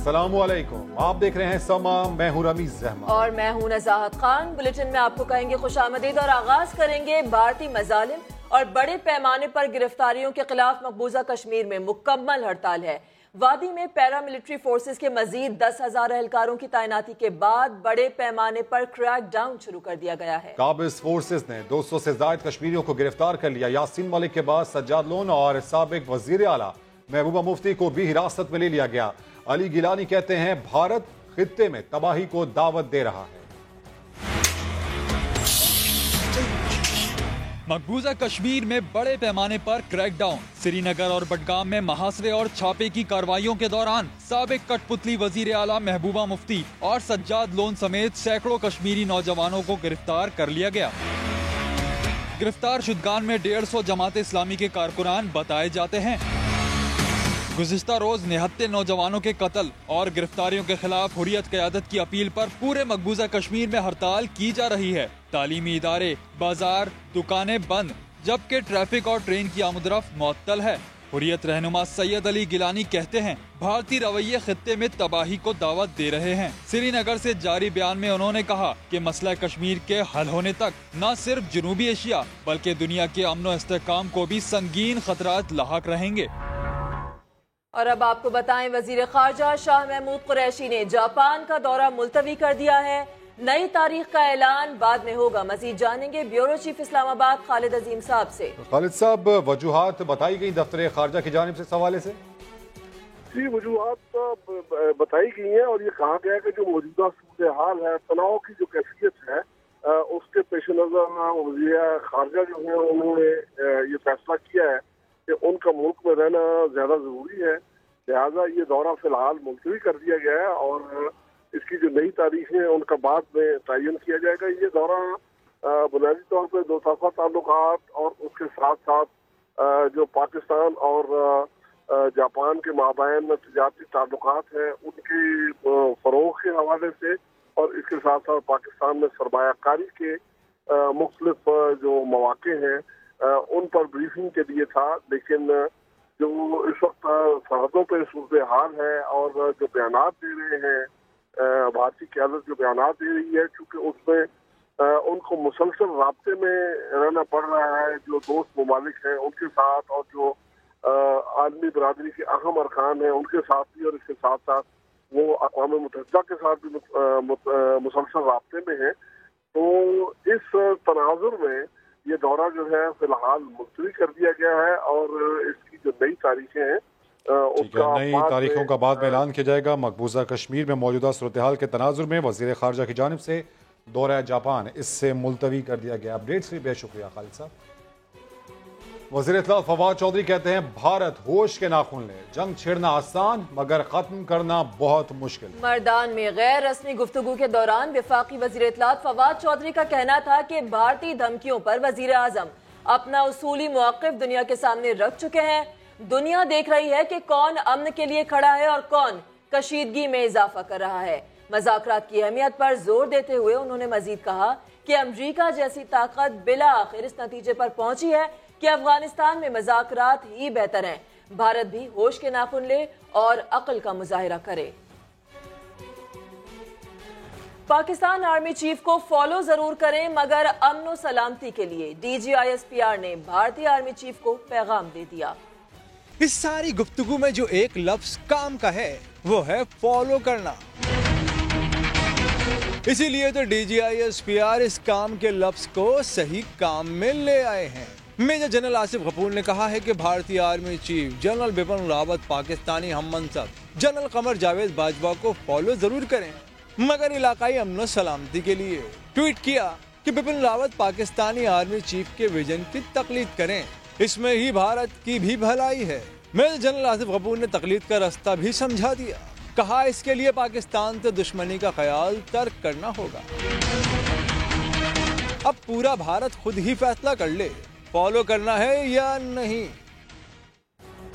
अस्सलामु अलैकुम, आप देख रहे हैं समा, मैं हूं रमीज अहमद और मैं हूं नज़ाहत खान। बुलेटिन में आपको कहेंगे खुशामदीद और आगाज करेंगे भारतीय मजालिम और बड़े पैमाने पर गिरफ्तारियों के खिलाफ मकबूजा कश्मीर में मुकम्मल हड़ताल है। वादी में पैरामिलिट्री फोर्सेस के मजीद 10,000 एहलकारों की तैनाती के बाद बड़े पैमाने पर क्रैक डाउन शुरू कर दिया गया है। काबिज फोर्सेस ने 200 से ज्यादा कश्मीरियों को गिरफ्तार कर लिया। यासीन मलिक के बाद सज्जाद लोन और साबिक वजीर आला महबूबा मुफ्ती को भी हिरासत में ले लिया गया। अली गिलानी कहते हैं भारत खित्ते में तबाही को दावत दे रहा है। मकबूजा कश्मीर में बड़े पैमाने पर क्रैकडाउन। श्रीनगर और बडगाम में महासरे और छापे की कार्रवाइयों के दौरान साबिक कठपुतली वजीर आला महबूबा मुफ्ती और सज्जाद लोन समेत सैकड़ों कश्मीरी नौजवानों को गिरफ्तार कर लिया गया। गिरफ्तार शुदगान में 150 जमात इस्लामी के कारकुनान बताए जाते हैं। गुज़िश्ता रोज निहत्ते नौजवानों के कत्ल और गिरफ्तारियों के खिलाफ हुर्रियत क़यादत की अपील पर पूरे मकबूजा कश्मीर में हड़ताल की जा रही है। तालीमी इदारे, बाजार, दुकानें बंद, जबकि ट्रैफिक और ट्रेन की आमदरफ्त मुअत्तल है। हुर्रियत रहनुमा सैयद अली गिलानी कहते हैं भारतीय रवैये खित्ते में तबाही को दावत दे रहे हैं। श्रीनगर से जारी बयान में उन्होंने कहा कि मसला कश्मीर के हल होने तक न सिर्फ जनूबी एशिया बल्कि दुनिया के अमन व इस्तेहकाम को भी संगीन खतरात लाहक रहेंगे। और अब आपको बताएं, वजीर खारजा शाह महमूद कुरैशी ने जापान का दौरा मुलतवी कर दिया है। नई तारीख का ऐलान बाद में होगा। मजीद जानेंगे ब्यूरो चीफ इस्लामाबाद खालिद अजीम साहब से। खालिद साहब, वजूहात बताई गई दफ्तर खारजा की जानिब से इस हवाले से? जी, वजूहात बताई गई हैं और ये कहा गया है कि जो मौजूदा सूरत हाल है, तनाव की जो कैफियत है, उसके पेश नजर वज़ीर खारजा जो है उन्होंने ये फैसला किया है कि उनका मुल्क में रहना ज्यादा जरूरी है। लिहाजा ये दौरा फिलहाल मुलतवी कर दिया गया है और इसकी जो नई तारीखें हैं उनका बाद में तयन किया जाएगा। ये दौरा बुनियादी तौर पर दो तरफा ताल्लुकात और उसके साथ साथ जो पाकिस्तान और जापान के माबैन तजारती ताल्लुकात हैं उनकी फरोग के हवाले से और इसके साथ साथ पाकिस्तान में सरमायाकारी के मुख्तलिफ जो मौके हैं उन पर ब्रीफिंग के लिए था। लेकिन जो इस वक्त सरहदों पर सूरत हाल है और जो बयानात दे रहे हैं भारतीय क़यादत जो बयानात दे रही है, चूँकि उसमें उनको मुसलसल राब्ते में रहना पड़ रहा है जो दोस्त ममालिक हैं उनके साथ और जो आलमी बरादरी के अहम अरकान हैं उनके साथ भी, और इसके साथ साथ वो अक़वाम मुत्तहिदा के साथ भी मुसलसल राब्ते में है। तो इस तनाजुर में ये दौरा जो है फिलहाल मुलतवी कर दिया गया है और इसकी जो नई तारीखें हैं उसका नई तारीखों का बाद में ऐलान किया जाएगा। मकबूजा कश्मीर में मौजूदा सूरत हाल के तनाजुर में वज़ीर खारजा की जानिब से दौरा जापान इससे मुलतवी कर दिया गया। अपडेट्स के लिए बेहद शुक्रिया खालिद साहब। वज़ीर इत्तलात फवाद चौधरी कहते हैं भारत होश के नाखून ले, जंग छेड़ना आसान मगर खत्म करना बहुत मुश्किल। मर्दान में गैर रस्मी गुफ्तगू के दौरान वफाकी वज़ीर इत्तलात फवाद चौधरी का कहना था कि भारतीय धमकियों पर वज़ीर आज़म अपना उसूली मौक़िफ़ दुनिया के सामने रख चुके हैं। दुनिया देख रही है कि कौन अमन के लिए खड़ा है और कौन कशीदगी में इजाफा कर रहा है। मज़ाकरात की अहमियत पर जोर देते हुए उन्होंने मजीद कहा कि अमरीका जैसी ताकत बिला आखिर इस नतीजे पर पहुंची है कि अफगानिस्तान में मज़ाकरात ही बेहतर हैं। भारत भी होश के नाखून ले और अक्ल का मुजाहिरा करे। पाकिस्तान आर्मी चीफ को फॉलो जरूर करें मगर अमन और सलामती के लिए। DGISPR ने भारतीय आर्मी चीफ को पैगाम दे दिया। इस सारी गुफ्तगू में जो एक लफ्ज काम का है वो है फॉलो करना। इसीलिए तो DGISPR इस काम के लफ्ज को सही काम में ले आए हैं। मेजर जनरल आसिफ गफूर ने कहा है कि भारतीय army chief general Bipin Rawat Pakistani हम मनसब जनरल कमर जावेद बाजवा को फॉलो जरूर करें मगर इलाकाई अमन और सलामती के लिए। ट्वीट किया कि बिपिन रावत पाकिस्तानी आर्मी चीफ के विजन की तकलीद करें, इसमें ही भारत की भी भलाई है। मेजर जनरल आसिफ गफूर ने तकलीद का रास्ता भी समझा दिया। कहा इसके लिए पाकिस्तान से दुश्मनी का ख्याल तर्क करना होगा। अब पूरा भारत खुद ही फैसला कर ले फॉलो करना है या नहीं।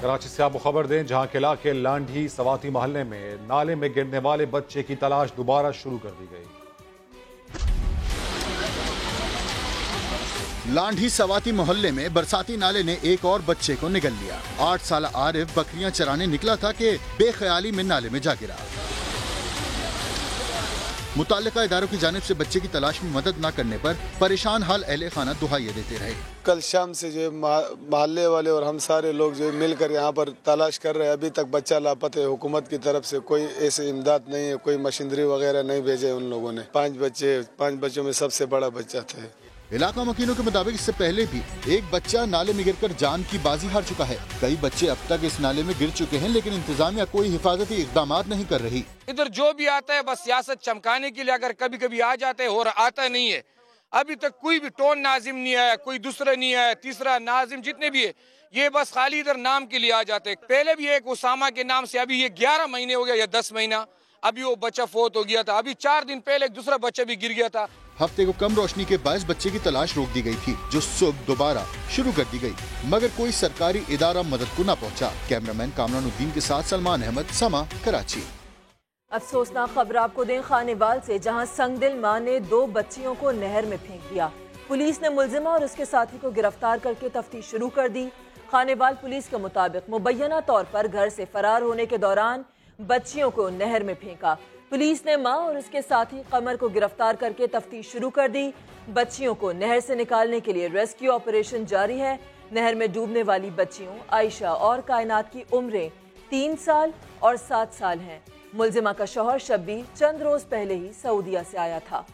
कराची से आपको खबर दें, जहां के इलाके लांढी सवाती मोहल्ले में नाले में गिरने वाले बच्चे की तलाश दोबारा शुरू कर दी गई। लांढी सवाती मोहल्ले में बरसाती नाले ने एक और बच्चे को निगल लिया। 8 साल आरिफ बकरियां चराने निकला था कि बेख्याली में नाले में जा गिरा। मुताल्लिका इदारों की जानिब से बच्चे की तलाश में मदद न करने पर परेशान हाल अहले खाना दुहाइयाँ देते रहे। कल शाम से जो मोहल्ले वाले और हम सारे लोग जो मिलकर यहाँ पर तलाश कर रहे हैं, अभी तक बच्चा लापता है। हुकूमत की तरफ से कोई ऐसी इमदाद नहीं है, कोई मशीनरी वगैरह नहीं भेजे उन लोगों ने। 5 बच्चों में सबसे बड़ा बच्चा था। इलाका मकीनों के मुताबिक इससे पहले भी एक बच्चा नाले में गिरकर जान की बाजी हार चुका है। कई बच्चे अब तक इस नाले में गिर चुके हैं, लेकिन इंतजामिया कोई हिफाजती इकदाम नहीं कर रही। इधर जो भी आता है बस सियासत चमकाने के लिए अगर कभी कभी आ जाते हैं और आता नहीं है। अभी तक कोई भी टोन नाजिम नहीं आया, कोई दूसरा नहीं आया, तीसरा नाजिम जितने भी है ये बस खाली इधर नाम के लिए आ जाते हैं। पहले भी एक उसामा के नाम से अभी ये 11 महीने हो गया या 10 महीना, अभी वो बच्चा फोत हो गया था। अभी 4 दिन पहले एक दूसरा बच्चा भी गिर गया था। हफ्ते को कम रोशनी के बायस बच्चे की तलाश रोक दी गई थी, जो सुबह दोबारा शुरू कर दी गई, मगर कोई सरकारी इदारा मदद को न पहुंचा। कैमरामैन कामरानुद्दीन के साथ सलमान अहमद, समा, कराची। अफसोसनाक खबर आपको दें खानेवाल से, जहां संगदिल मां ने 2 बच्चियों को नहर में फेंक दिया। पुलिस ने मुलजिमा और उसके साथी को गिरफ्तार करके तफ्तीश शुरू कर दी। खानेवाल पुलिस के मुताबिक मुबैना तौर पर घर से फरार होने के दौरान बच्चियों को नहर में फेंका। पुलिस ने मां और उसके साथी कमर को गिरफ्तार करके तफ्तीश शुरू कर दी। बच्चियों को नहर से निकालने के लिए रेस्क्यू ऑपरेशन जारी है। नहर में डूबने वाली बच्चियों आयशा और कायनात की उम्रें 3 साल और 7 साल हैं। मुलजिमा का शौहर शब्बीर चंद रोज पहले ही सऊदीया से आया था।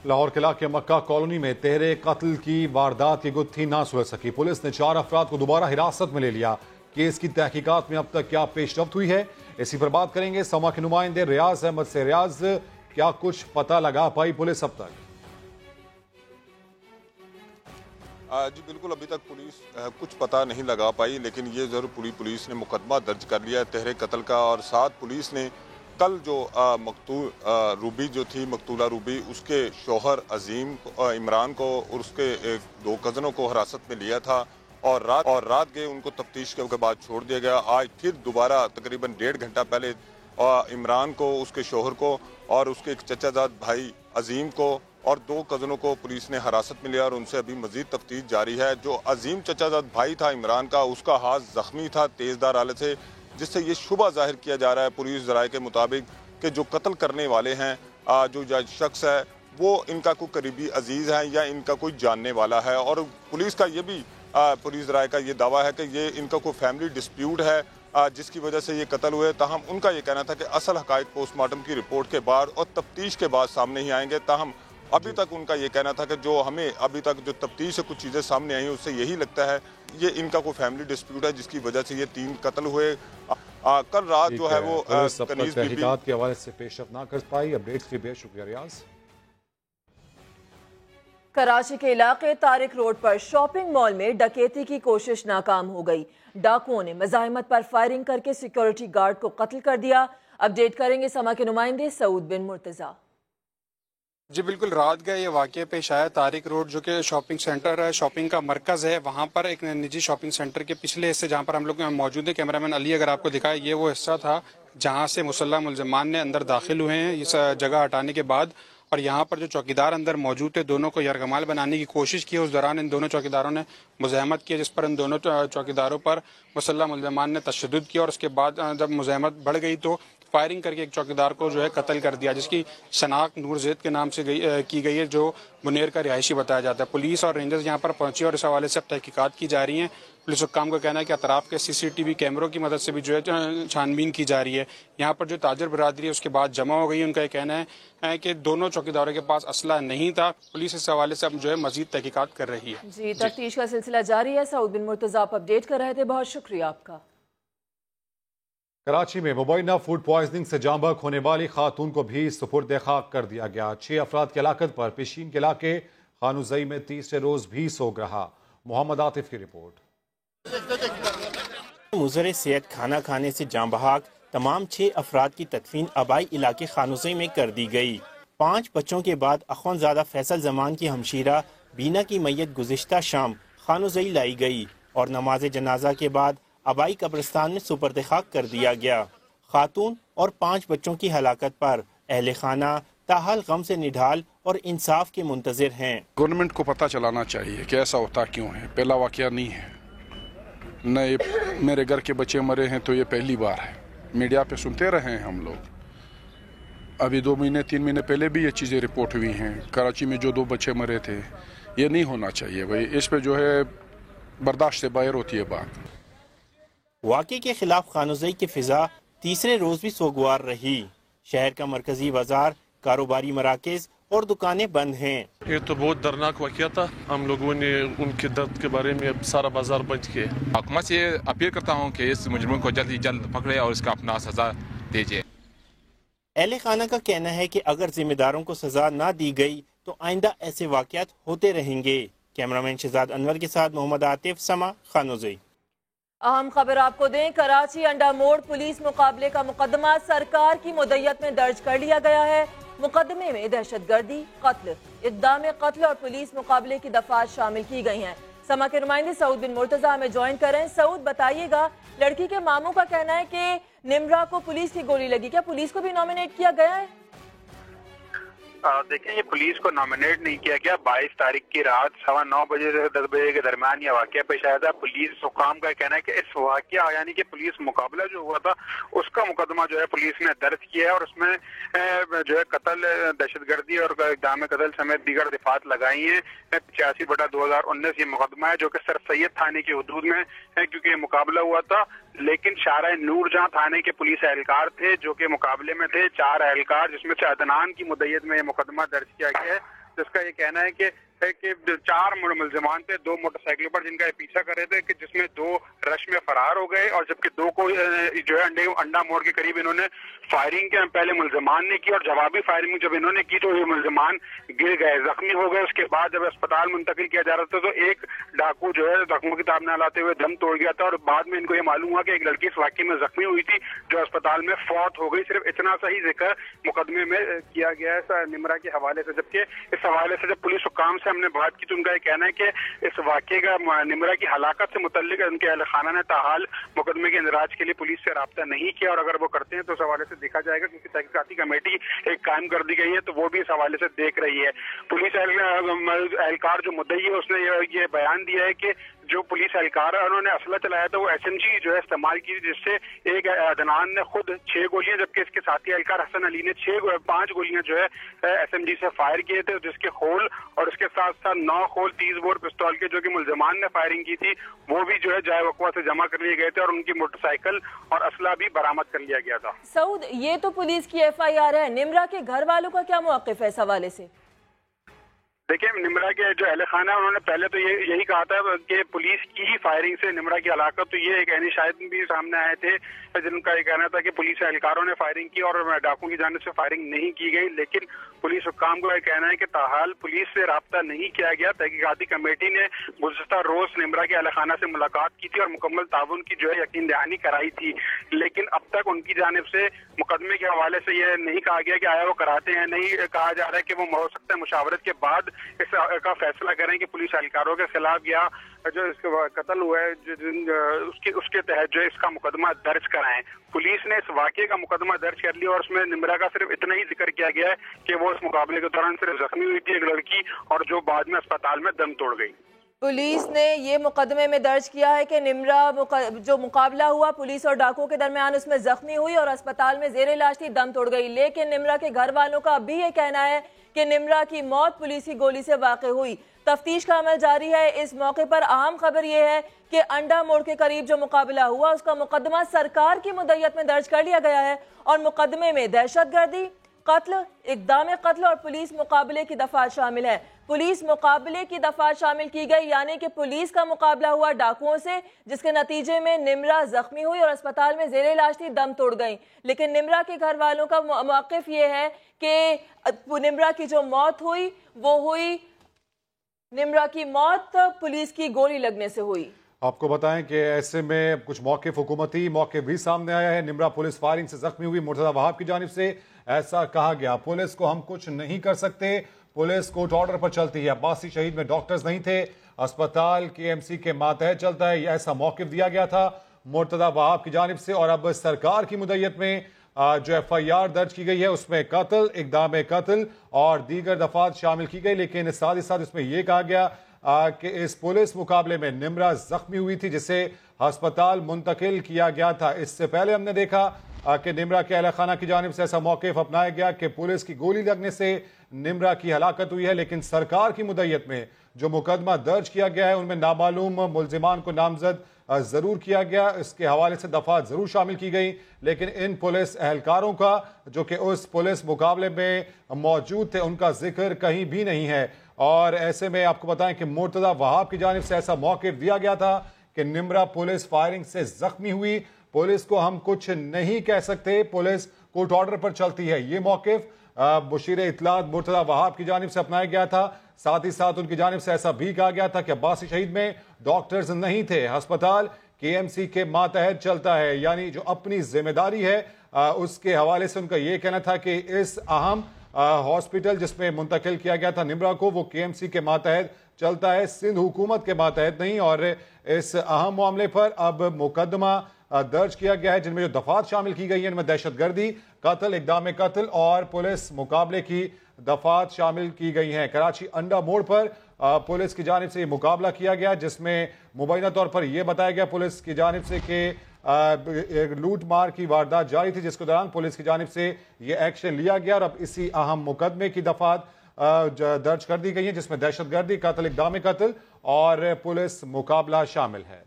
लाहौर किला के मक्का कॉलोनी में तेहरे कत्ल की वारदात की गुत्थी ना सुलझ सकी। पुलिस ने 4 अफराद को दोबारा हिरासत में ले लिया। केस की तहकीकात में अब तक क्या पेशरफ्त हुई है, इसी पर बात करेंगे समा के नुमाइंदे रियाज अहमद से। रियाज, क्या कुछ पता लगा पाई पुलिस अब तक? जी बिल्कुल, अभी तक पुलिस कुछ पता नहीं लगा पाई, लेकिन ये जरूर पूरी पुलिस ने मुकदमा दर्ज कर लिया तेहरे कत्ल का। और साथ पुलिस ने कल जो मकतूल रूबी जो थी, मकतूला रूबी, उसके शौहर अजीम इमरान को और उसके 2 कज़नों को हिरासत में लिया था और रात गए उनको तफ्तीश के बाद छोड़ दिया गया। आज फिर दोबारा तकरीबन 1.5 घंटा पहले इमरान को, उसके शौहर को और उसके एक चचाजाद भाई अजीम को और 2 कज़नों को पुलिस ने हिरासत में लिया और उनसे अभी मजीद तफ्तीश जारी है। जो अजीम चचाजाद भाई था इमरान का, उसका हाथ जख्मी था तेज़दार आले से, जिससे ये शुबा जाहिर किया जा रहा है पुलिस ज़राए के मुताबिक कि जो कत्ल करने वाले हैं जो शख्स है वो इनका कोई करीबी अजीज़ है या इनका कोई जानने वाला है। और पुलिस का ये भी पुलिस ज़राए का ये दावा है कि ये इनका कोई फैमिली डिस्प्यूट है जिसकी वजह से ये कत्ल हुए। ताहम उनका ये कहना था कि असल हक़ाइक़ पोस्टमार्टम की रिपोर्ट के बाद और तफ्तीश के बाद सामने ही आएंगे। ताहम अभी तक उनका ये कहना था कि जो हमें अभी तक जो तफ्तीश से कुछ चीज़ें सामने आई उससे यही लगता है ये इनका कोई फैमिली डिस्प्यूट है जिसकी वजह से ये 3 कत्ल हुए। कल रात जो है वो तहकीकात के हवाले से पेशरफ्त ना कर पाई। अपडेट्स के लिए शुक्रिया रियाज। कराची के इलाके तारिक रोड पर शॉपिंग मॉल में डकैती की कोशिश नाकाम हो गई। डाकुओं ने मज़ाहिमत पर फायरिंग करके सिक्योरिटी गार्ड को कत्ल कर दिया। अपडेट करेंगे समा के नुमाइंदे सऊद बिन मुर्तज़ा। जी बिल्कुल, रात का ये वाक़या पेश आया। तारिक रोड जो कि शॉपिंग सेंटर है, शॉपिंग का मरकज़ है, वहाँ पर एक निजी शॉपिंग सेंटर के पिछले हिस्से जहाँ पर हम लोग मौजूद है, कैमरामैन अली अगर आपको दिखाए, ये वो हिस्सा था जहाँ से मुसल्लह मुलज़मान ने अंदर दाखिल हुए हैं इस जगह हटाने के बाद। और यहाँ पर जो चौकीदार अंदर मौजूद थे, दोनों को यरगमाल बनाने की कोशिश की। उस दौरान इन दोनों चौकीदारों ने मुज़ाहमत की, जिस पर इन दोनों चौकीदारों पर मुसल्लह मुलज़मान ने तशद्दुद किया। और उसके बाद जब मुज़ाहमत बढ़ गई तो फायरिंग करके एक चौकीदार को जो है कत्ल कर दिया, जिसकी शनाख्त नूर ज़ैद के नाम से की गई है, जो बुनेर का रिहायशी बताया जाता है। पुलिस और रेंजर्स यहाँ पर पहुंची और इस हवाले से अब तहकीकात की जा रही हैं। पुलिस हुक्काम का कहना है कि अतराफ के CCTV कैमरों की मदद से भी जो है छानबीन की जा रही है। यहाँ पर जो ताजर बरादरी है उसके बाद जमा हो गई। उनका ये कहना है कि दोनों चौकीदारों के पास असला नहीं था। पुलिस इस हवाले से अब जो है मजीद तहकीकात कर रही है। जी, तफ्तीश का सिलसिला जारी है। सऊद बिन मुर्तज़ा आप अपडेट कर रहे थे, बहुत शुक्रिया आपका। कराची में मुबैना फूड पॉइजनिंग से जाँ बहक होने वाली खातून को भी सुपुर्द खाक कर दिया गया। 6 अफराद की हलाकत पर पेशीन के इलाके खानुजई में तीसरे रोज भी सोग रहा। मोहम्मद आतिफ की रिपोर्ट। मुज़र सेहत खाना खाने से जाँ बहक तमाम 6 अफराद की तदफीन आबाई इलाके खानुजई में कर दी गई। 5 बच्चों के बाद अखौंज़ादा फैसल जमान की हमशीरा बीना की मैयत गुज़िश्ता शाम खानुजई लाई गई और नमाज जनाजा के बाद आबाई कब्रिस्तान में सुपर्द खाक कर दिया गया। खातून और 5 बच्चों की हलाकत पर अहले खाना ताहाल गम से निढाल और इंसाफ के मुंतजिर हैं। गवर्नमेंट को पता चलाना चाहिए कि ऐसा होता क्यों है। पहला वाकया नहीं है, न मेरे घर के बच्चे मरे हैं तो ये पहली बार है। मीडिया पे सुनते रहे हैं हम लोग। अभी 2 महीने 3 महीने पहले भी ये चीज़ें रिपोर्ट हुई हैं। कराची में जो 2 बच्चे मरे थे, ये नहीं होना चाहिए भाई। इस पे जो है बर्दाश्त से बाहर होती है बात। वाक़े के खिलाफ खानुज़ई की फ़िज़ा तीसरे रोज़ भी सोगवार रही। शहर का मरकजी बाजार, कारोबारी मराकज़ और दुकानें बंद हैं। ये तो बहुत दर्दनाक वाक़या था। हम लोगों ने उनके दर्द के बारे में अब सारा बाजार बंद किया। हुकूमत से अपील करता हूँ कि इस मुजरिम को जल्द से जल्द पकड़े और इसका अपना सज़ा दीजिए। अहले खाना का कहना है कि अगर जिम्मेदारों को सज़ा ना दी गई तो आइंदा ऐसे वाक़यात होते रहेंगे। कैमरामैन शहजाद अनवर के साथ मोहम्मद आतिफ, समा, खानुज़ई। अहम खबर आपको दें, कराची अंडा मोड़ पुलिस मुकाबले का मुकदमा सरकार की मुद्दत में दर्ज कर लिया गया है। मुकदमे में दहशतगर्दी, कत्ल, इक़दाम कत्ल और पुलिस मुकाबले की दफात शामिल की गई हैं। समा के नुमाइंदे सऊद बिन मुर्तजा हमें ज्वाइन करें। सऊद, बताइएगा, लड़की के मामू का कहना है कि निम्रा को पुलिस की गोली लगी, क्या पुलिस को भी नॉमिनेट किया गया है? देखिए, ये पुलिस को नॉमिनेट नहीं किया गया। 22 तारीख की रात 9:15 बजे से 10 बजे के दरमियान यह वाक़या पेश आया था। पुलिस हुकाम का कहना है कि इस वाक़या यानी कि पुलिस मुकाबला जो हुआ था उसका मुकदमा जो है पुलिस ने दर्ज किया है और उसमें जो है कत्ल, दहशतगर्दी और इक़दाम कत्ल समेत दीगर दिफात लगाई हैं। 85/2019 ये मुकदमा है जो कि सर सैयद थाने की हदूद में है, क्योंकि ये मुकाबला हुआ था। लेकिन शाहराह नूरजहां थाने के पुलिस एहलकार थे जो कि मुकाबले में थे। 4 एहलकार, जिसमें से अदनान की मुद्दत में मुकदमा दर्ज किया गया है, जिसका ये कहना है कि 4 मुलजमान थे 2 मोटरसाइकिलों पर, जिनका ये पीछा कर रहे थे, कि जिसमें 2 रश में फरार हो गए और जबकि 2 को जो है अंडा मोड़ के करीब इन्होंने फायरिंग के पहले मुलजमान ने की और जवाबी फायरिंग जब इन्होंने की तो ये मुलजमान गिर गए, जख्मी हो गए। उसके बाद जब अस्पताल मुंतकिल किया जा रहा था तो एक डाकू जो है जख्मों की ताब न लाते हुए दम तोड़ गया था और बाद में इनको ये मालूम हुआ कि एक लड़की इस वाक़ये में जख्मी हुई थी जो अस्पताल में फौत हो गई। सिर्फ इतना सा ही जिक्र मुकदमे में किया गया है निमरा के हवाले से। जबकि इस हवाले से जब पुलिस हुकाम से हमने बात की तो उनका ये कहना है कि इस वाक़ये का निमरा की हलाकत से मुतल्लिक उनके अहल खाना ने ताहाल मुकदमे के इंदराज के लिए पुलिस से राब्ता नहीं किया और अगर वो करते हैं तो इस हवाले से देखा जाएगा, क्योंकि तहकीकाती कमेटी एक कायम कर दी गई है तो वो भी इस हवाले से देख रही है। पुलिस एहलकार जो मुद्दई है उसने ये बयान दिया है कि जो पुलिस एहलकार है उन्होंने असला चलाया था वो SMG जो है इस्तेमाल की, जिससे एक अदनान ने खुद 6 गोलियां जबकि इसके साथी एहलकार हसन अली ने 5 गोलियां जो है SMG से फायर किए थे, जिसके खोल और उसके साथ साथ 9 खोल 30 बोर पिस्तौल के जो कि मुलजमान ने फायरिंग की थी वो भी जो है जाए वक़्वा से जमा कर लिए गए थे और उनकी मोटरसाइकिल और असला भी बरामद कर लिया गया था। सऊद, ये तो पुलिस की FIR है, निमरा के घर वालों का क्या मौक़िफ़ है इस हवाले से? देखिए, निमरा के जो अहले खाना उन्होंने पहले तो यही कहा था कि पुलिस की ही फायरिंग से निमरा की हलाकत, तो ये एक ऐनी शाहिद भी सामने आए थे जिनका ये कहना था कि पुलिस एहलकारों ने फायरिंग की और डाकुओं की जानिब से फायरिंग नहीं की गई। लेकिन पुलिस हुक्काम का यह कहना है कि ताहाल पुलिस से राब्ता नहीं किया गया। तहकीकाती कमेटी ने गुज़श्ता रोज निमरा के अहले खाना से मुलाकात की थी और मुकम्मल ताउन की जो है यकीन दहानी कराई थी, लेकिन अब तक उनकी जानिब से मुकदमे के हवाले से यह नहीं कहा गया कि आया वो कराते हैं। नहीं कहा जा रहा है कि वो हो सकता है मुशावरत के बाद इसका फैसला करें कि पुलिस एहलकारों के खिलाफ या जो इसका कत्ल हुआ है उसके तहत जो इसका मुकदमा दर्ज कराएं। पुलिस ने इस वाक़ये का मुकदमा दर्ज कर लिया और उसमें निमरा का सिर्फ इतना ही जिक्र किया गया है कि वो इस मुकाबले के दौरान सिर्फ जख्मी हुई थी एक लड़की और जो बाद में अस्पताल में दम तोड़ गई। पुलिस ने ये मुकदमे में दर्ज किया है कि निमरा जो मुकाबला हुआ पुलिस और डाकुओं के दरमियान उसमें जख्मी हुई और अस्पताल में जेर इलाज थी, दम तोड़ गई। लेकिन निमरा के घर वालों का अभी ये कहना है कि निमरा की मौत पुलिस की गोली से वाक़ हुई। तफ्तीश का अमल जारी है। इस मौके पर अहम खबर यह है कि अंडा मोड़ के करीब जो मुकाबला हुआ उसका मुकदमा सरकार की मुद्दत में दर्ज कर लिया गया है और मुकदमे में दहशतगर्दी, कत्ल, इक़दाम कत्ल और पुलिस मुकाबले की दफात शामिल है। पुलिस मुकाबले की दफात शामिल की गई, यानी कि पुलिस का मुकाबला हुआ डाकुओं से, जिसके नतीजे में निमरा जख्मी हुई और अस्पताल में जेर इलाज थी, दम तोड़ गई। लेकिन निमरा के घर वालों का मौक़िफ़ ये है कि निमरा की जो मौत हुई वो हुई, निमरा की मौत पुलिस की गोली लगने से हुई। आपको बताएं कि ऐसे में कुछ मौक़िफ़ हुकूमती मौक़िफ़ भी सामने आया है। निमरा पुलिस फायरिंग से जख्मी हुई, मुर्तज़ा वहाब की जानिब से ऐसा कहा गया, पुलिस को हम कुछ नहीं कर सकते, पुलिस कोर्ट ऑर्डर पर चलती है। अब्बासी शहीद में डॉक्टर्स नहीं थे, अस्पताल KMC के मातहत चलता है, ऐसा मौक़िफ़ दिया गया था मुर्तज़ा वहाब की जानिब से। और अब सरकार की मुद्दत में जो FIR दर्ज की गई है उसमें कत्ल, इक़दाम कत्ल और दीगर दफात शामिल की गई। लेकिन साथ ही साथ इसमें यह कहा गया कि इस पुलिस मुकाबले में निमरा जख्मी हुई थी जिसे अस्पताल मुंतकिल किया गया था। इससे पहले हमने देखा کہ نمرا کے اہل خانہ کی جانب سے ایسا موقف اپنایا گیا کہ پولیس کی گولی لگنے سے نمرا کی ہلاکت ہوئی ہے، لیکن سرکار کی مدعیت میں جو مقدمہ درج کیا گیا ہے ان میں نامعلوم ملزمان کو نامزد ضرور کیا گیا، اس کے حوالے سے دفعات ضرور شامل کی گئی، لیکن ان پولیس اہلکاروں کا جو کہ اس پولیس مقابلے میں موجود تھے ان کا ذکر کہیں بھی نہیں ہے۔ اور ایسے میں آپ کو بتائیں کہ مرتضی وہاب کی جانب سے ایسا موقف دیا گیا تھا کہ نمرا پولیس فائرنگ سے زخمی ہوئی، پولیس کو ہم کچھ نہیں کہہ سکتے، پولیس کورٹ آرڈر پر چلتی ہے، یہ موقف مشیر اطلاعات مرتضی وہاب کی جانب سے اپنایا گیا تھا۔ ساتھ ہی ساتھ ان کی جانب سے ایسا بھی کہا گیا تھا کہ عباسی شہید میں ڈاکٹرز نہیں تھے، ہسپتال KMC کے ماتحت چلتا ہے، یعنی جو اپنی ذمہ داری ہے اس کے حوالے سے ان کا یہ کہنا تھا کہ اس اہم ہاسپٹل جس میں منتقل کیا گیا تھا نمرا کو وہ KMC کے ماتحت چلتا ہے، سندھ حکومت کے ماتحت نہیں، اور اس اہم معاملے پر اب مقدمہ درج کیا گیا ہے جن میں جو دفعات شامل کی گئی ہیں ان میں دہشت گردی، قتل، اقدام قتل اور پولیس مقابلے کی دفعات شامل کی گئی ہیں۔ کراچی انڈا موڑ پر پولیس کی جانب سے یہ مقابلہ کیا گیا جس میں مبینہ طور پر یہ بتایا گیا پولیس کی جانب سے کہ لوٹ مار کی واردات جاری تھی، جس کے دوران پولیس کی جانب سے یہ ایکشن لیا گیا اور اب اسی اہم مقدمے کی دفعات درج کر دی گئی ہیں جس میں دہشت گردی، قتل، اقدام قتل اور پولیس مقابلہ شامل ہے۔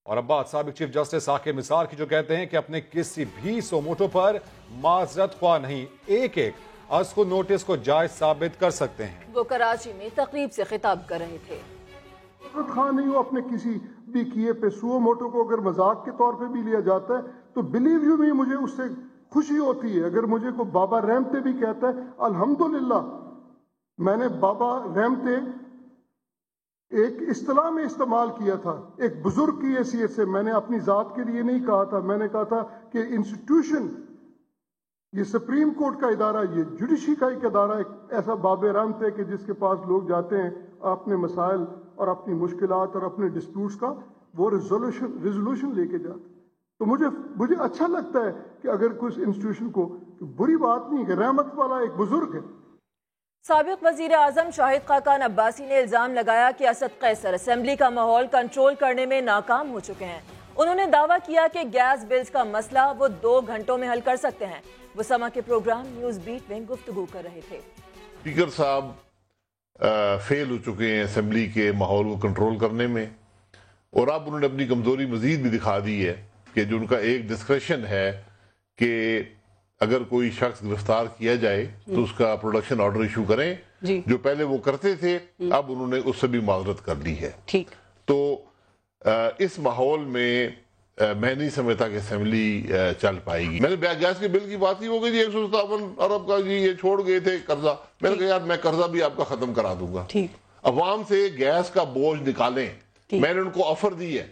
اور اب بات سابق چیف جسٹس عاقب نثار کی جو کہتے ہیں کہ اپنے کسی بھی سوموٹو پر معذرت خواہ نہیں، ایک ایک از کو نوٹس کو جائز ثابت کر سکتے ہیں۔ وہ کراچی میں تقریب سے خطاب کر رہے تھے۔ معذرت خواہ نہیں ہو اپنے کسی بھی کیے پہ، سو موٹو کو اگر مذاق کے طور پہ بھی لیا جاتا ہے تو بلیو یو می مجھے اس سے خوشی ہوتی ہے۔ اگر مجھے کوئی بابا رحمتے بھی کہتا ہے الحمدللہ، میں نے بابا رحمتے ایک اصطلاح میں استعمال کیا تھا، ایک بزرگ کی حیثیت سے، میں نے اپنی ذات کے لیے نہیں کہا تھا، میں نے کہا تھا کہ انسٹیٹیوشن، یہ سپریم کورٹ کا ادارہ، یہ جوڈیشری کا ایک ادارہ، ایک ایسا باب رحمت ہے کہ جس کے پاس لوگ جاتے ہیں اپنے مسائل اور اپنی مشکلات اور اپنے ڈسپیوٹس کا وہ ریزولوشن لے کے جاتے ہیں۔ تو مجھے اچھا لگتا ہے کہ اگر کوئی انسٹیٹیوشن کو، بری بات نہیں کہ رحمت والا ایک بزرگ ہے۔ سابق وزیر اعظم شاہد خاقان عباسی نے الزام لگایا کہ اسد قیصر اسمبلی کا ماحول کنٹرول کرنے میں ناکام ہو چکے ہیں۔ انہوں نے دعویٰ کیا کہ گیس بلز کا مسئلہ وہ 2 گھنٹوں میں حل کر سکتے ہیں۔ وہ سما کے پروگرام نیوز بیٹ میں گفتگو کر رہے تھے۔ اسپیکر صاحب فیل ہو چکے ہیں اسمبلی کے ماحول کو کنٹرول کرنے میں، اور اب انہوں نے اپنی کمزوری مزید بھی دکھا دی ہے کہ جو ان کا ایک ڈسکریشن ہے کہ اگر کوئی شخص گرفتار کیا جائے تو اس کا پروڈکشن آرڈر ایشو کریں، جو پہلے وہ کرتے تھے اب انہوں نے اس سے بھی معذرت کر لی ہے۔ تو اس ماحول میں میں نہیں سمجھتا کہ اسمبلی چل پائے گی۔ میں نے گیس کے بل کی بات کی، وہ کہ جی 157 ارب کا جی یہ چھوڑ گئے تھے قرضہ، میں نے کہا یار میں قرضہ بھی آپ کا ختم کرا دوں گا، عوام سے گیس کا بوجھ نکالیں۔ میں نے ان کو آفر دی ہے،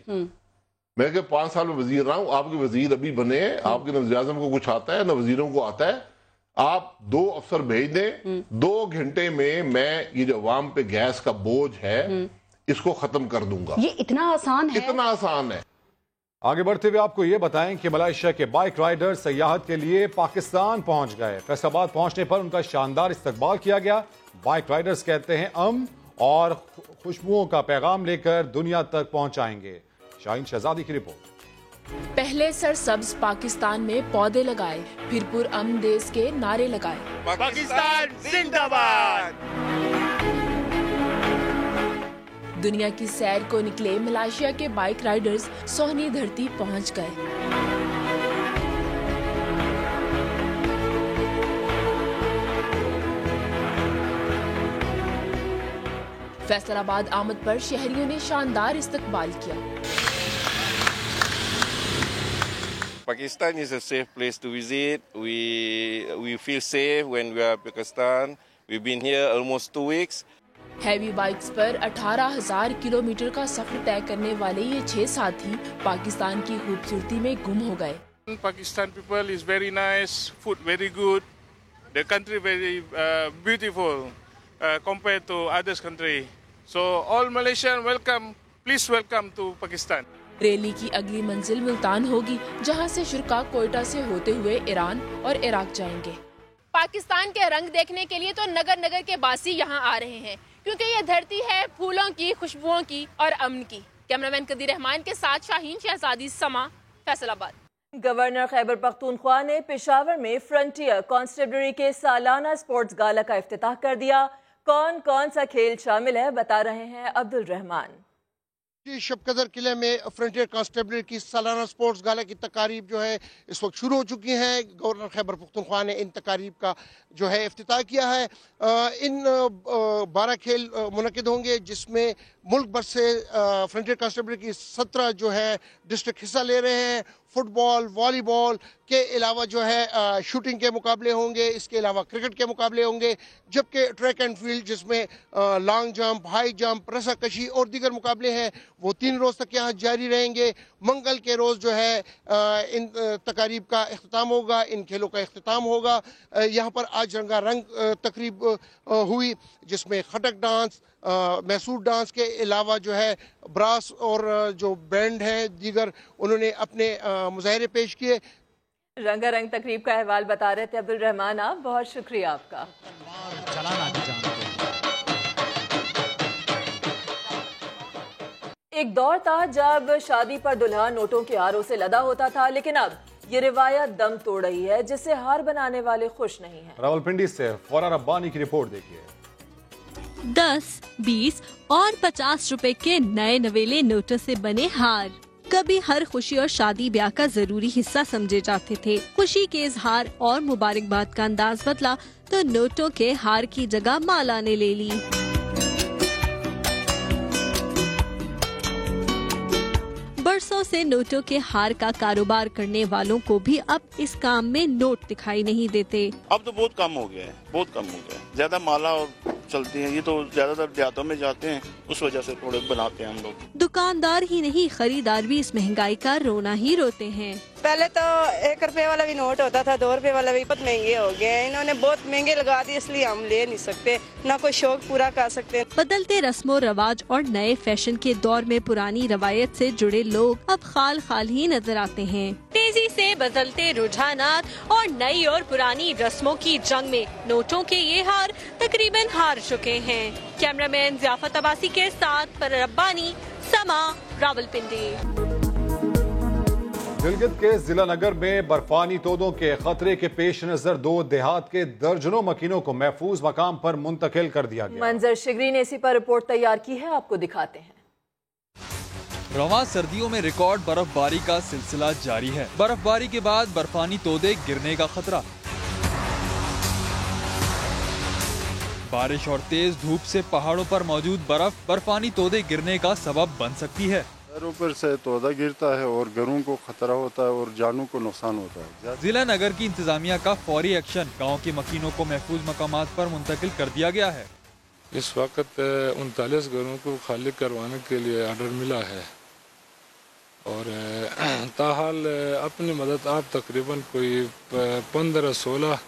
میں کہ 5 سال میں وزیر رہا ہوں، آپ کے وزیر ابھی بنے ہیں، آپ کے نہ وزیر اعظم کو کچھ آتا ہے نہ وزیروں کو آتا ہے، آپ 2 افسر بھیج دیں، 2 گھنٹے میں یہ جو عوام پہ گیس کا بوجھ ہے اس کو ختم کر دوں گا۔ یہ اتنا آسان ہے، اتنا آسان ہے۔ آگے بڑھتے ہوئے آپ کو یہ بتائیں کہ ملائیشیا کے بائک رائیڈر سیاحت کے لیے پاکستان پہنچ گئے۔ فیصل آباد پہنچنے پر ان کا شاندار استقبال کیا گیا۔ بائک رائیڈرز کہتے ہیں امن اور خوشبوؤں کا پیغام لے کر دنیا تک پہنچائیں گے۔ شاہین شہزادی کی رپورٹ۔ پہلے سرسبز پاکستان میں پودے لگائے، پھر پرامن دیس کے نعرے لگائے۔ پاکستان زندہ باد۔ دنیا کی سیر کو نکلے ملائیشیا کے بائک رائیڈرز سونی دھرتی پہنچ گئے۔ فیصل آباد آمد پر شہریوں نے شاندار استقبال کیا۔ Pakistan is a safe place to visit. We feel safe when we are in Pakistan. We've been here almost 2 weeks. Heavy bikes per 18,000 kilometre کا سفر طے کرنے والے یہ 6 ساتھی پاکستان کی خوبصورتی میں گم ہو گئے۔ Pakistan people is very nice, food very good, the country very beautiful compared to others country. So all Malaysian welcome, please welcome to Pakistan. Rally کی اگلی منزل ملتان ہوگی، جہاں سے شرکاء کوئٹہ سے ہوتے ہوئے ایران اور عراق جائیں گے۔ پاکستان کے رنگ دیکھنے کے لیے تو نگر نگر کے باسی یہاں آ رہے ہیں، کیونکہ یہ دھرتی ہے پھولوں کی، خوشبوؤں کی اور امن کی۔ کیمرامین قدیر رحمان کے ساتھ شاہین شہزادی، سما، फैसलाबाद। गवर्नर खैबर पख्तूनख्वा ने पेशावर में फ्रंटियर कॉन्स्टेबलरी के सालाना स्पोर्ट्स गाला का इफ्तिताह कर दिया। कौन कौन सा खेल शामिल है, बता रहे हैं अब्दुल रहमान। शबकदर किले में फ्रंटियर कांस्टेबलरी की सालाना स्पोर्ट्स गाला की तकारीब जो है इस वक्त शुरू हो चुकी हैं। गवर्नर खैबर पख्तूनख्वा ने इन तकारीब का जो है इफ्तिताह किया है। इन 12 खेल मुनक्किद होंगे जिसमें मुल्क भर से फ्रंटियर कांस्टेबलरी की 17 जो है डिस्ट्रिक्ट हिस्सा ले रहे हैं। फुटबॉल, वॉलीबॉल के अलावा जो है शूटिंग के मुकाबले होंगे, इसके अलावा क्रिकेट के मुकाबले होंगे, जबकि ट्रैक एंड फील्ड जिसमें लॉन्ग जंप, हाई जंप, रस्साकशी और दीगर मुकाबले हैं वो 3 रोज़ तक यहाँ जारी रहेंगे। मंगल के रोज़ जो है इन तकारीब का इख्तिताम होगा, इन खेलों का इख्तिताम होगा। यहाँ पर आज रंगारंग तकरीब हुई जिसमें खटक डांस, मैसूर डांस के अलावा जो है ब्रास और जो बैंड है दीगर उन्होंने अपने मुजाहरे पेश किए। रंगारंग तकरीब का अहवाल बता रहे थे अब्दुल रहमान, आप बहुत शुक्रिया आपका। एक दौर था जब शादी पर दुल्हा नोटों के हारों से लदा होता था, लेकिन अब ये रिवायत दम तोड़ रही है जिससे हार बनाने वाले खुश नहीं हैं। रावलपिंडी से फौरा रब्बानी की रिपोर्ट देखिए। 10, 20 और 50 रुपए के नए नवेले नोटों से बने हार कभी हर खुशी और शादी ब्याह का जरूरी हिस्सा समझे जाते थे। खुशी के इजहार और मुबारकबाद का अंदाज बदला तो नोटों के हार की जगह माला ने ले ली। बरसों से नोटों के हार का कारोबार करने वालों को भी अब इस काम में नोट दिखाई नहीं देते। अब तो बहुत कम हो गया है, बहुत कम हो गया है। ज्यादा माला और चलती हैं, ये तो ज्यादातर देहातों में जाते हैं, उस वजह से थोड़े बनाते हैं हम लोग। दुकानदार ही नहीं खरीदार भी इस महंगाई का रोना ही रोते हैं। पहले तो 1 रुपए वाला भी नोट होता था, 2 रुपए वाला भी बहुत महंगे हो गए। इन्होंने बहुत महंगे लगा दिए, इसलिए हम ले नहीं सकते, ना कोई शौक पूरा कर सकते। बदलते रस्मों रवाज और नए फैशन के दौर में पुरानी रवायत से जुड़े लोग अब खाल खाल ही नजर आते हैं। तेजी से बदलते रुझानात और नई और पुरानी रस्मों की जंग में नोटों के ये हार तकरीबन हार चुके हैं। कैमरामैन ज़ियाफत अब्बासी के साथ फरर रब्बानी, समा, रावलपिंडी। गिलगित के जिला नगर में बर्फानी तोदों के खतरे के पेश नजर 2 देहात के दर्जनों मकीनों को महफूज मकाम पर मुंतकिल कर दिया गया। मंजर शिगरी ने इसी पर रिपोर्ट तैयार की है, आपको दिखाते हैं। रवां सर्दियों में रिकॉर्ड बर्फबारी का सिलसिला जारी है। बर्फबारी के बाद बर्फानी तोदे गिरने का खतरा। बारिश और तेज धूप से पहाड़ों पर मौजूद बर्फानी तोदे गिरने का सबब बन सकती है। घरों पर से तोदा गिरता है और घरों को खतरा होता है और जानों को नुकसान होता है। जिला नगर की इंतजामिया का फौरी एक्शन, गांव के मकीनों को महफूज मकामात पर मुंतकिल कर दिया गया है। इस वक्त 39 घरों को खाली करवाने के लिए आर्डर मिला है और ताहाल अपनी मदद आप तकरीबन कोई 15-16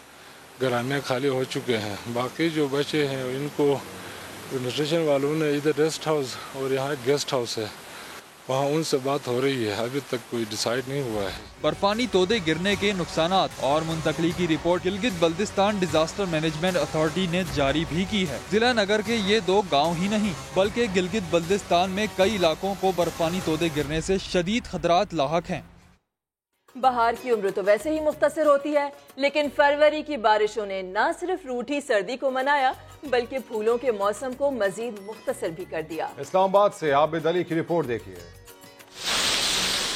घराने खाली हो चुके हैं। बाकी जो बचे हैं इनको एडमिनिस्ट्रेशन वालों ने इधर रेस्ट हाउस और यहाँ गेस्ट हाउस है, वहाँ उनसे बात हो रही है, अभी तक कोई डिसाइड नहीं हुआ है। बर्फानी तोदे गिरने के नुकसानात और मुंतकली की report Gilgit Baltistan disaster management authority ने जारी भी की है। जिला नगर के ये 2 गांव ही नहीं बल्कि गिलगित बल्तिस्तान में कई इलाकों को बर्फानी तोदे गिरने से शदीद खतरात लाहक हैं। बहार की उम्र तो वैसे ही मुख्तसर होती है, लेकिन फरवरी की बारिशों ने न सिर्फ रूठी सर्दी को मनाया बल्कि फूलों के मौसम को मजीद मुख्तसर भी कर दिया। इस्लामाबाद से आबिद अली की रिपोर्ट देखिए।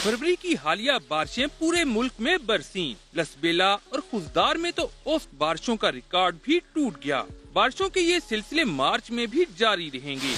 फरवरी की हालिया बारिशें पूरे मुल्क में बरसीं। लसबेला और खुशदार में तो औसत बारिशों का रिकॉर्ड भी टूट गया। बारिशों के ये सिलसिले मार्च में भी जारी रहेंगे।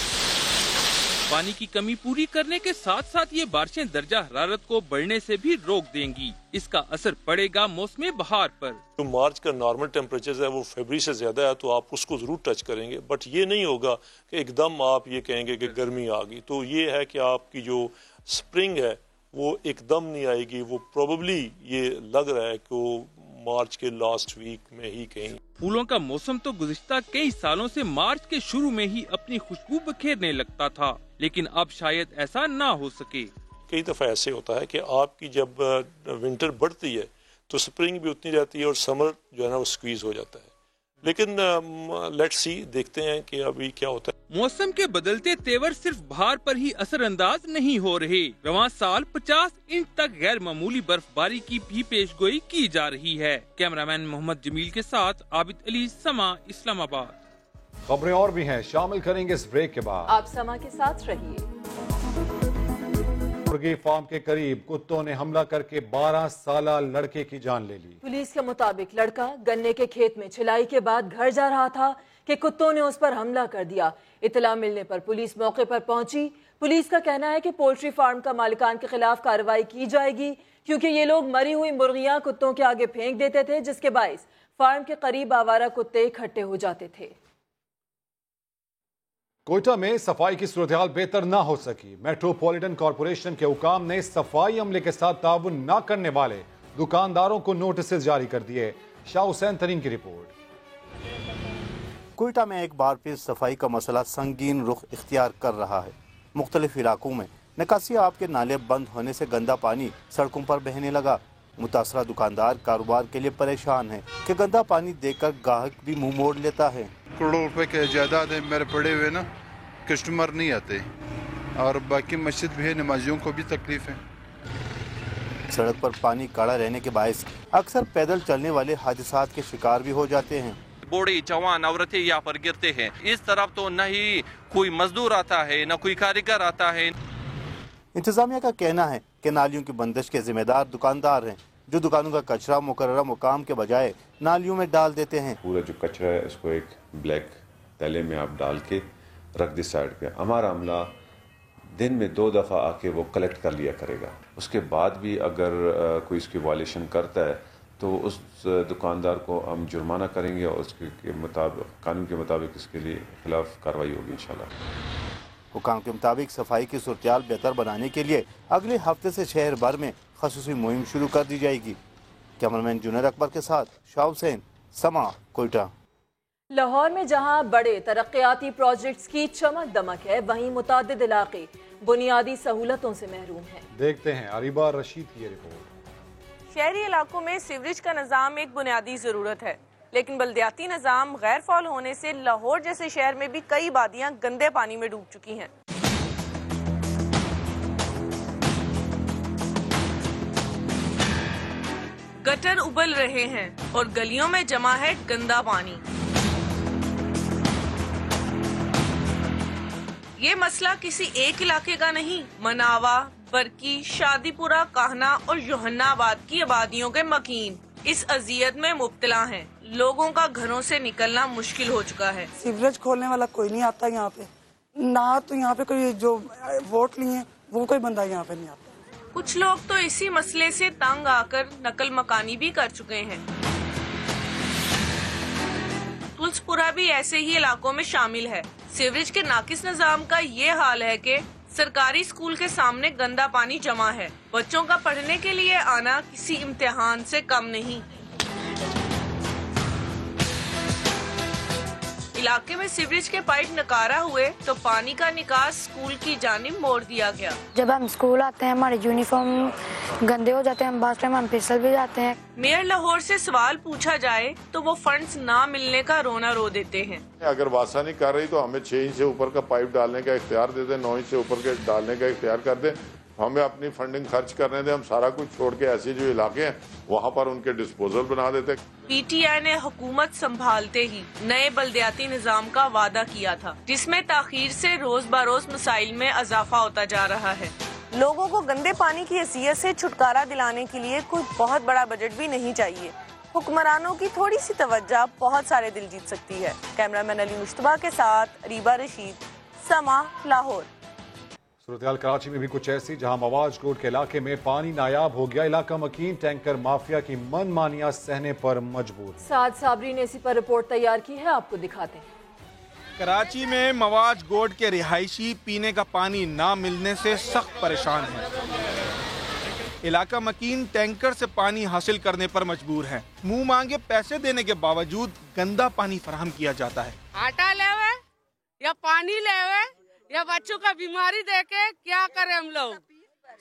पानी की कमी पूरी करने के साथ साथ ये बारिशें दर्जा हरारत को बढ़ने से भी रोक देंगी। इसका असर पड़ेगा मौसम बहार पर। तो मार्च का नॉर्मल टेम्परेचर है वो फरवरी से ज्यादा है, तो आप उसको जरूर टच करेंगे, बट ये नहीं होगा कि एकदम आप ये कहेंगे कि गर्मी आ गई। तो ये है कि आपकी जो स्प्रिंग है वो एकदम नहीं आएगी, वो प्रोबेबली ये लग रहा है कि वो मार्च के लास्ट वीक में ही कहीं। फूलों का मौसम तो गुज़िश्ता कई सालों से मार्च के शुरू में ही अपनी खुशबू बखेरने लगता था, लेकिन अब शायद ऐसा ना हो सके। कई दफा ऐसे होता है कि आपकी जब विंटर बढ़ती है तो स्प्रिंग भी उतनी रहती है और समर जो है ना वो स्क्वीज हो जाता है। लेकिन लेट्स सी, देखते हैं कि अभी क्या होता है। मौसम के बदलते तेवर सिर्फ बाहर पर ही असरअंदाज नहीं हो रहे। रवां साल 50 इंच तक गैर मामूली बर्फबारी की भी पेशगोई की जा रही है। कैमरामैन मोहम्मद जमील के साथ आबिद अली, समा, इस्लामाबाद। खबरें और भी हैं, शामिल करेंगे इस ब्रेक के बाद। आप समा के साथ रहिए। मुर्गी फार्म के करीब कुत्तों ने हमला करके 12 साला लड़के की जान ले ली। पुलिस के मुताबिक लड़का गन्ने के खेत में छिलाई के बाद घर जा रहा था कि कुत्तों ने उस पर हमला कर दिया। इतला मिलने पर पुलिस मौके पर पहुंची। पुलिस का कहना है कि पोल्ट्री फार्म का मालिकान के खिलाफ कार्रवाई की जाएगी, क्योंकि ये लोग मरी हुई मुर्गियां कुत्तों के आगे फेंक देते थे, जिसके बायस फार्म के करीब आवारा कुत्ते इकट्ठे हो जाते थे। कोयटा में सफाई की सूरत-ए-हाल बेहतर न हो सकी। मेट्रोपॉलिटन कॉरपोरेशन के हुकाम ने सफाई अमले के साथ ताउन न करने वाले दुकानदारों को नोटिस जारी कर दिए। शाह हुसैन तरीन की रिपोर्ट। कोयटा में एक बार फिर सफाई का मसला संगीन रुख इख्तियार कर रहा है। मुख्तलिफ इलाकों में निकासी आब के नाले बंद होने से गंदा पानी सड़कों पर बहने लगा। मुतासरा दुकानदार कारोबार के लिए परेशान है कि गंदा पानी देकर गाहक भी मुंह मोड़ लेता है। करोड़ों रुपए के जायदाद है मेरे पड़े हुए ना, कस्टमर नहीं आते और बाकी मस्जिद भी है, नमाजियों को भी तकलीफ है। सड़क पर पानी काड़ा रहने के बायस अक्सर पैदल चलने वाले हादसात के शिकार भी हो जाते हैं। बूढ़े जवान औरतें यहाँ पर गिरते हैं। इस तरफ तो न ही कोई मजदूर आता है न कोई कारीगर आता है। इंतजामिया का कहना है कि नालियों की बंदिश के जिम्मेदार दुकानदार हैं, जो दुकानों का कचरा मुकर्रर मुकाम के बजाय नालियों में डाल देते हैं। पूरा जो कचरा है इसको एक ब्लैक थैले में आप डाल के रख दी साइड पे। हमारा अमला दिन में 2 दफ़ा आके वो कलेक्ट कर लिया करेगा। उसके बाद भी अगर कोई इसकी वायलेशन करता है तो उस दुकानदार को हम जुर्माना करेंगे और उसके मुताबिक कानून के मुताबिक इसके लिए खिलाफ कार्रवाई होगी इंशाल्लाह। हुकाम के मुताबिक सफाई की सूरत-ए-हाल बेहतर बनाने के लिए अगले हफ्ते से शहर भर में खसूसी मुहिम शुरू कर दी जाएगी। कैमरामैन जुनैर अकबर के साथ शाह हुसैन, समा, कोयटा। लाहौर में जहां बड़े तरक्याती प्रोजेक्ट्स की चमक दमक है, वहीं मुतादिद इलाके बुनियादी सहूलतों से महरूम हैं। देखते हैं अरीबा रशीद की रिपोर्ट। शहरी इलाकों में सीवरेज का निज़ाम एक बुनियादी ज़रूरत है, लेकिन बल्दियाती निज़ाम गैर फ़ाल होने से लाहौर जैसे शहर में भी कई वादियाँ गंदे पानी में डूब चुकी हैं। गटर उबल रहे हैं और गलियों में जमा है गंदा पानी। ये मसला किसी एक इलाके का नहीं, मनावा, बरकी, शादीपुरा, काहना और योहन्नाबाद की आबादियों के मकीन इस अजियत में मुब्तला हैं। लोगों का घरों से निकलना मुश्किल हो चुका है। सीवरेज खोलने वाला कोई नहीं आता यहाँ पे, ना तो यहाँ पे कोई जो वोट लिए वो कोई बंदा यहाँ पे नहीं आता। कुछ लोग तो इसी मसले से तंग आकर नकल मकानी भी कर चुके हैं। तुलसपुरा भी ऐसे ही इलाकों में शामिल है। सीवरेज के नाकिस निजाम का ये हाल है कि सरकारी स्कूल के सामने गंदा पानी जमा है। बच्चों का पढ़ने के लिए आना किसी इम्तिहान से कम नहीं। इलाके में सीवरेज के पाइप नकारा हुए तो पानी का निकास स्कूल की जानिब मोड़ दिया गया। जब हम स्कूल आते हैं हमारे यूनिफॉर्म गंदे हो जाते हैं, बास टाइम हम फिसल भी जाते हैं। मेयर लाहौर से सवाल पूछा जाए तो वो फंड्स ना मिलने का रोना रो देते हैं। अगर वासा नहीं कर रही तो हमें 6 इंच से ऊपर का पाइप डालने का इख्तियार दे दें, 9 इंच से ऊपर के डालने का इख्तियार कर दें, हमें अपनी फंडिंग खर्च करने दें। हम सारा कुछ छोड़ के ऐसे जो इलाके हैं वहाँ पर उनके डिस्पोजल बना देते। पीटीआई ने हुकूमत संभालते ही नए बल्दियाती निजाम का वादा किया था, जिसमें ताखीर से रोज बरोज मसाइल में इजाफा होता जा रहा है। लोगों को गंदे पानी की हैसियत से छुटकारा दिलाने के लिए कोई बहुत बड़ा बजट भी नहीं चाहिए। हुक्मरानों की थोड़ी सी तवज्जो बहुत सारे दिल जीत सकती है। कैमरामैन अली मुश्तबा के साथ अरीबा रशीद, समा, लाहौर। सूरत-ए-हाल कराची में भी कुछ ऐसी, जहां मवाज कोट के इलाके में पानी नायाब हो गया। इलाका मकीन टैंकर माफिया की मनमानियां सहने पर मजबूर। साद साबरी ने इसी पर रिपोर्ट तैयार की है, आपको दिखाते हैं। कराची में मवाज गोड के रिहायशी पीने का पानी ना मिलने से सख्त परेशान हैं। इलाका मकीन टैंकर से पानी हासिल करने पर मजबूर है। मुंह मांगे पैसे देने के बावजूद गंदा पानी फराहम किया जाता है। आटा लेवे या पानी लेवे या बच्चों का बीमारी देके क्या करें हम लोग।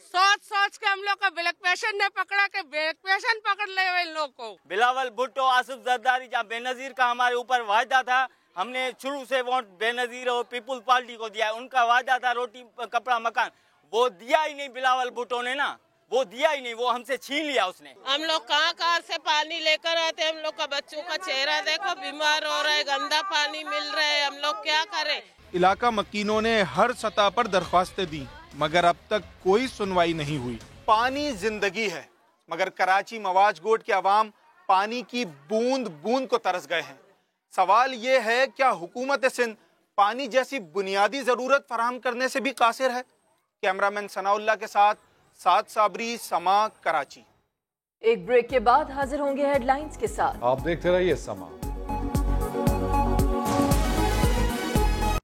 सोच सोच के हम लोग का ब्लड प्रेशर ने पकड़ा के ब्लड प्रेशर पकड़ ले इन लोग को। बिलावल भुट्टो, आसिफ जरदारी, जहाँ बेनजीर का हमारे ऊपर वायदा था, हमने शुरू से वोट बेनजीर और पीपुल्स पार्टी को दिया। उनका वायदा था रोटी कपड़ा मकान, वो दिया ही नहीं बिलावल भुट्टो ने ना, वो दिया ही नहीं, वो हमसे छीन लिया उसने। हम लोग कहाँ से पानी लेकर आते, हम लोग का बच्चों का चेहरा देखो, बीमार हो रहा है, गंदा पानी मिल रहा है, हम लोग क्या करें। इलाका मकीनों ने हर सतह पर दरख्वास्तें दी मगर अब तक कोई सुनवाई नहीं हुई। पानी जिंदगी है मगर कराची मवाज गोड के अवाम पानी की बूंद बूंद को तरस गए हैं। सवाल ये है, क्या हुकूमत सिंध पानी जैसी बुनियादी जरूरत फराहम करने से भी कासिर है? कैमरामैन सनाउल्लाह के साथ साद साबरी, समा, कराची। एक ब्रेक के बाद हाजिर होंगे हेडलाइंस के साथ। आप देखते रहिए समा।